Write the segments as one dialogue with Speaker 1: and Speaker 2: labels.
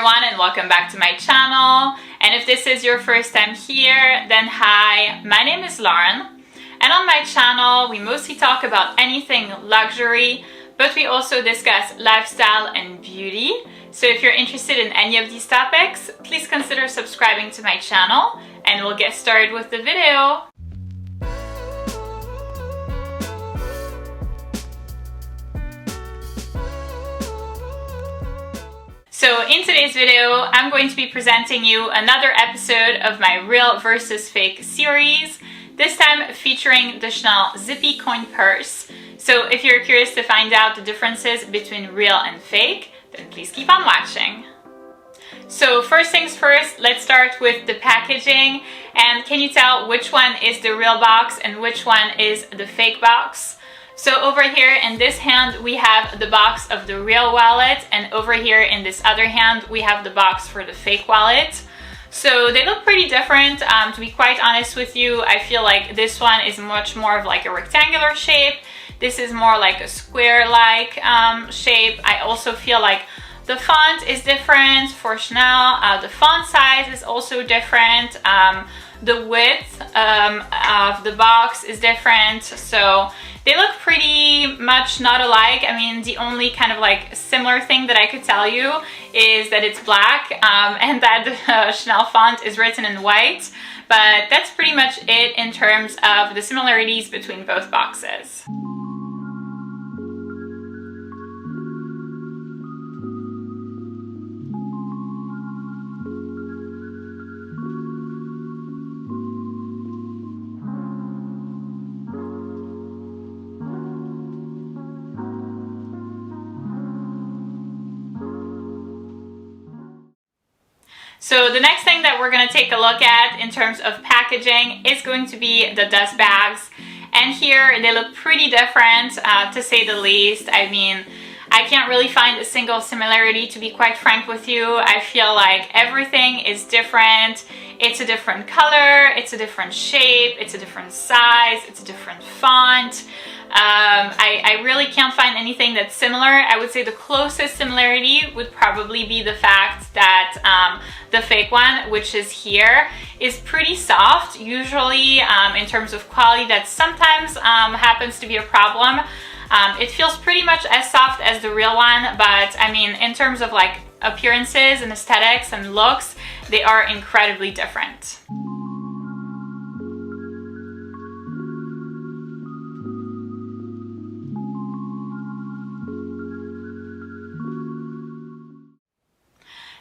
Speaker 1: everyone and welcome back to my channel. And if this is your first time here, then hi, my name is Lauren. And on my channel, we mostly talk about anything luxury, but we also discuss lifestyle and beauty. So if you're interested in any of these topics, please consider subscribing to my channel and we'll get started with the video. So in today's video, I'm going to be presenting you another episode of my Real versus Fake series, this time featuring the Chanel Zippy coin purse. So if you're curious to find out the differences between real and fake, then please keep on watching. So first things first, let's start with the packaging. And can you tell which one is the real box and which one is the fake box? So over here in this hand, we have the box of the real wallet, and over here in this other hand, we have the box for the fake wallet. So they look pretty different. To be quite honest with you, I feel like this one is much more of like a rectangular shape. This is more like a square-like shape. I also feel like the font is different for Chanel. The font size is also different. The width of the box is different. So they look pretty much not alike. I mean, the only kind of like similar thing that I could tell you is that it's black and that the Chanel font is written in white. But that's pretty much it in terms of the similarities between both boxes. So the next thing that we're going to take a look at in terms of packaging is going to be the dust bags. And here they look pretty different, to say the least. I mean, I can't really find a single similarity, to be quite frank with you. I feel like everything is different. It's a different color, it's a different shape, it's a different size, it's a different font. I really can't find anything that's similar. I would say the closest similarity would probably be the fact that the fake one, which is here, is pretty soft. Usually in terms of quality, that sometimes happens to be a problem. It feels pretty much as soft as the real one, but I mean, in terms of like appearances and aesthetics and looks, they are incredibly different.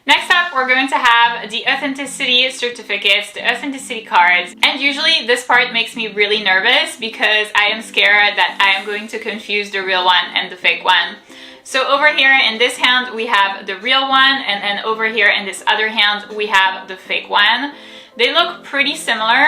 Speaker 1: Next up, we're going to have the authenticity certificates, the authenticity cards. And usually this part makes me really nervous because I am scared that I am going to confuse the real one and the fake one. So over here in this hand, we have the real one, and then over here in this other hand, we have the fake one. They look pretty similar.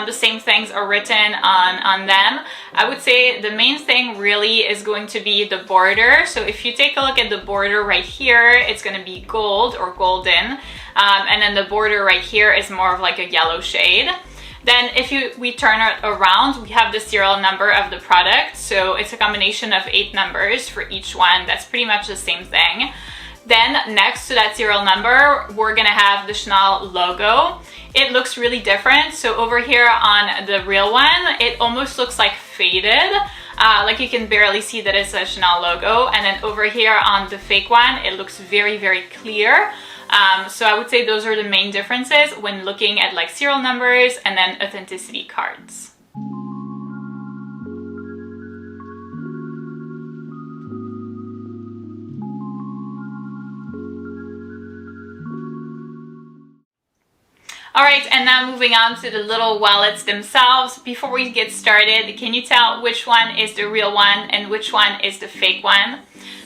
Speaker 1: The same things are written on them. I would say the main thing really is going to be the border. So if you take a look at the border right here, it's going to be gold or golden. And then the border right here is more of like a yellow shade. Then if we turn it around, we have the serial number of the product. So it's a combination of 8 numbers for each one. That's pretty much the same thing. Then next to that serial number, we're gonna have the Chanel logo. It looks really different. So over here on the real one, it almost looks like faded. Like you can barely see that it's a Chanel logo. And then over here on the fake one, it looks very, very clear. So I would say those are the main differences when looking at like serial numbers and then authenticity cards. Alright, and now moving on to the little wallets themselves. Before we get started, can you tell which one is the real one and which one is the fake one?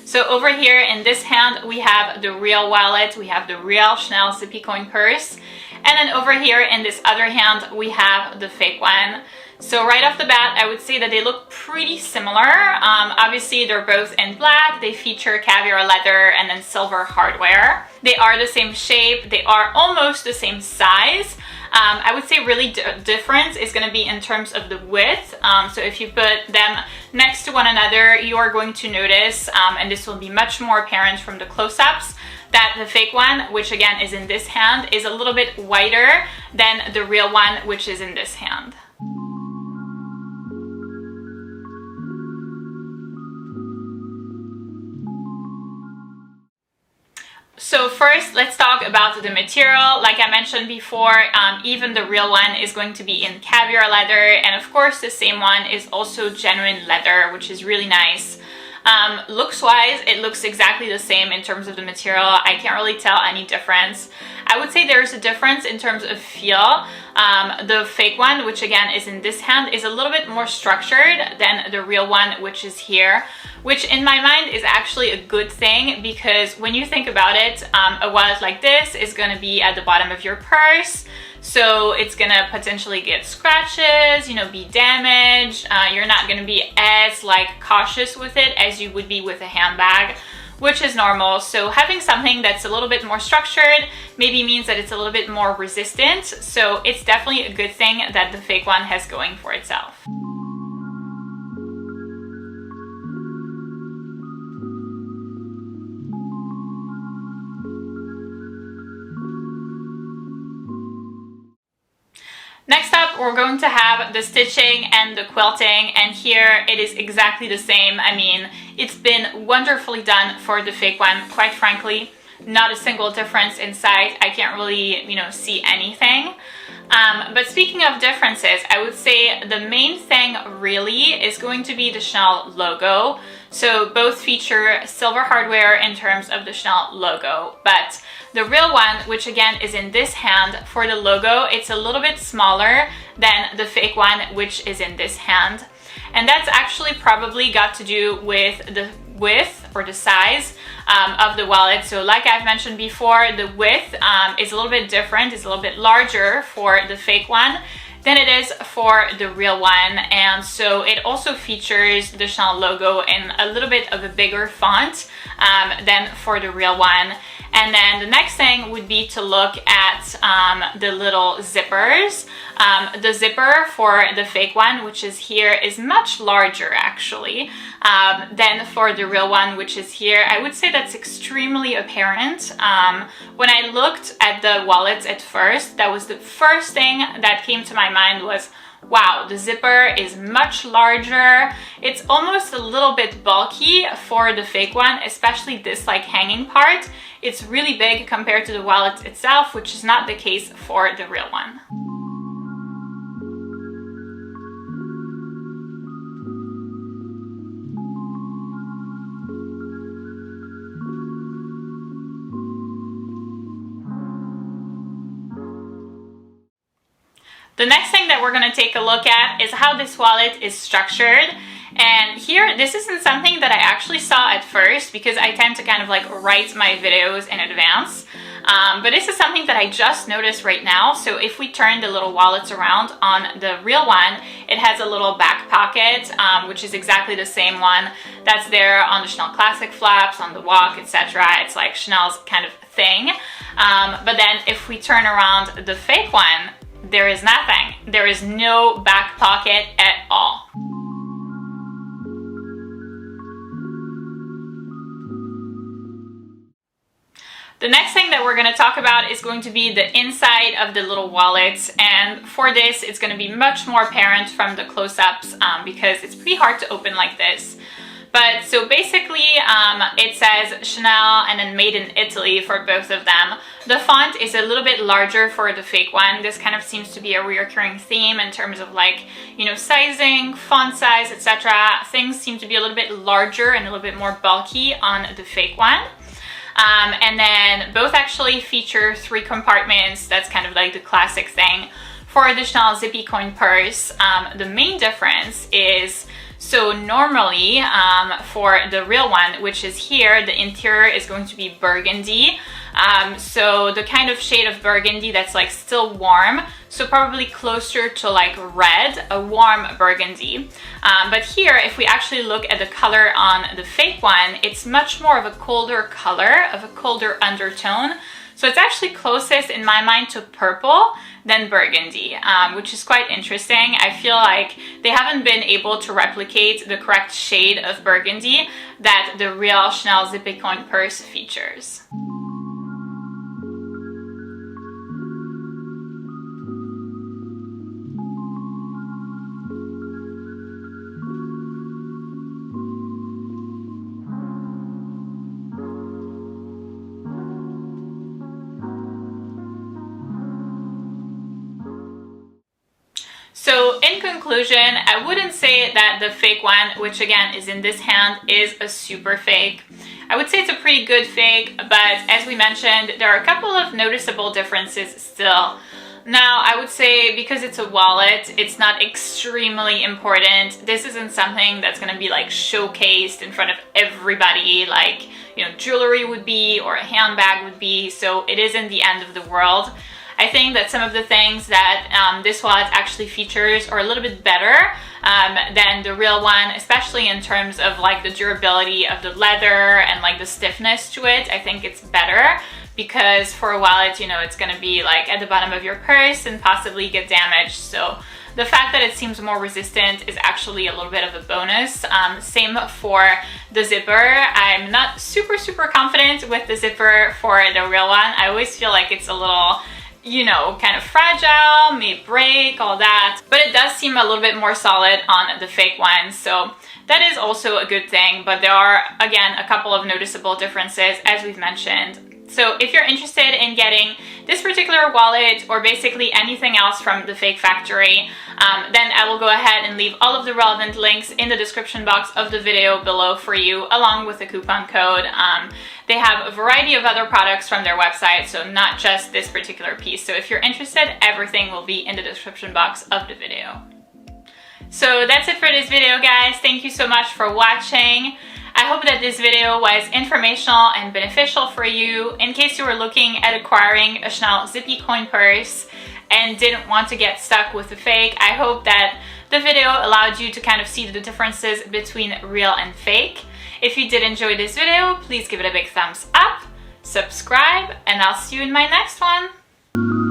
Speaker 1: So over here in this hand, we have the real wallet, we have the real Chanel Zippy coin purse. And then over here in this other hand, we have the fake one. So right off the bat, I would say that they look pretty similar. Obviously, they're both in black. They feature caviar leather and then silver hardware. They are the same shape. They are almost the same size. I would say really difference is going to be in terms of the width. So if you put them next to one another, you are going to notice, and this will be much more apparent from the close-ups, that the fake one, which again is in this hand, is a little bit wider than the real one, which is in this hand. So first, let's talk about the material. Like I mentioned before, even the real one is going to be in caviar leather, and of course the same one is also genuine leather, which is really nice. Looks wise, it looks exactly the same in terms of the material. I can't really tell any difference. I would say there's a difference in terms of feel. The fake one, which again is in this hand, is a little bit more structured than the real one, which is here, which in my mind is actually a good thing, because when you think about it, a wallet like this is going to be at the bottom of your purse. So it's gonna potentially get scratches, you know, be damaged. You're not gonna be as like cautious with it as you would be with a handbag, which is normal. So having something that's a little bit more structured maybe means that it's a little bit more resistant. So it's definitely a good thing that the fake one has going for itself. Next up, we're going to have the stitching and the quilting, and here it is exactly the same. I mean, it's been wonderfully done for the fake one, quite frankly. Not a single difference in size. I can't really, you know, see anything. But speaking of differences, I would say the main thing really is going to be the Chanel logo. So both feature silver hardware in terms of the Chanel logo, but the real one, which again is in this hand, for the logo, it's a little bit smaller than the fake one, which is in this hand. And that's actually probably got to do with the width or the size of the wallet. So like I've mentioned before, the width is a little bit different, it's a little bit larger for the fake one than it is for the real one. And so it also features the Chanel logo in a little bit of a bigger font than for the real one. And then the next thing would be to look at the little zippers. The zipper for the fake one, which is here, is much larger actually than for the real one, which is here. I would say that's extremely apparent. When I looked at the wallets at first, that was the first thing that came to my mind was, wow, the zipper is much larger. It's almost a little bit bulky for the fake one, especially this like hanging part. It's really big compared to the wallet itself, which is not the case for the real one. The next thing that we're going to take a look at is how this wallet is structured. And here, this isn't something that I actually saw at first because I tend to kind of like write my videos in advance. But this is something that I just noticed right now. So if we turn the little wallets around on the real one, it has a little back pocket, which is exactly the same one that's there on the Chanel Classic flaps, on the walk, etc. It's like Chanel's kind of thing. But then if we turn around the fake one, there is nothing. There is no back pocket at all. The next thing that we're going to talk about is going to be the inside of the little wallet, and for this it's going to be much more apparent from the close-ups because it's pretty hard to open like this. But so basically it says Chanel and then made in Italy for both of them. The font is a little bit larger for the fake one. This kind of seems to be a recurring theme in terms of like, you know, sizing, font size, etc. Things seem to be a little bit larger and a little bit more bulky on the fake one. And then both actually feature 3 compartments. That's kind of like the classic thing. For the Chanel Zippy coin purse, the main difference is, so normally for the real one, which is here, the interior is going to be burgundy. So the kind of shade of burgundy that's like still warm, so probably closer to like red, a warm burgundy. But here, if we actually look at the color on the fake one, it's much more of a colder color, of a colder undertone. So it's actually closest in my mind to purple than burgundy, which is quite interesting. I feel like they haven't been able to replicate the correct shade of burgundy that the real Chanel Zippy coin purse features. So in conclusion, I wouldn't say that the fake one, which again is in this hand, is a super fake. I would say it's a pretty good fake, but as we mentioned, there are a couple of noticeable differences still. Now, I would say because it's a wallet, it's not extremely important. This isn't something that's going to be like showcased in front of everybody like, you know, jewelry would be or a handbag would be, so it isn't the end of the world. I think that some of the things that this wallet actually features are a little bit better than the real one, especially in terms of like the durability of the leather and like the stiffness to it. I think it's better because for a wallet, you know, it's going to be like at the bottom of your purse and possibly get damaged. So the fact that it seems more resistant is actually a little bit of a bonus. Same for the zipper. I'm not super confident with the zipper for the real one. I always feel like it's a little, you know, kind of fragile, may break, all that. But it does seem a little bit more solid on the fake one. So that is also a good thing. But there are, again, a couple of noticeable differences as we've mentioned. So if you're interested in getting this particular wallet or basically anything else from the Fake Factory, then I will go ahead and leave all of the relevant links in the description box of the video below for you, along with the coupon code. They have a variety of other products from their website, so not just this particular piece. So if you're interested, everything will be in the description box of the video. So that's it for this video, guys. Thank you so much for watching. I hope that this video was informational and beneficial for you in case you were looking at acquiring a Chanel Zippy coin purse and didn't want to get stuck with the fake. I hope that the video allowed you to kind of see the differences between real and fake. If you did enjoy this video, please give it a big thumbs up, subscribe, and I'll see you in my next one.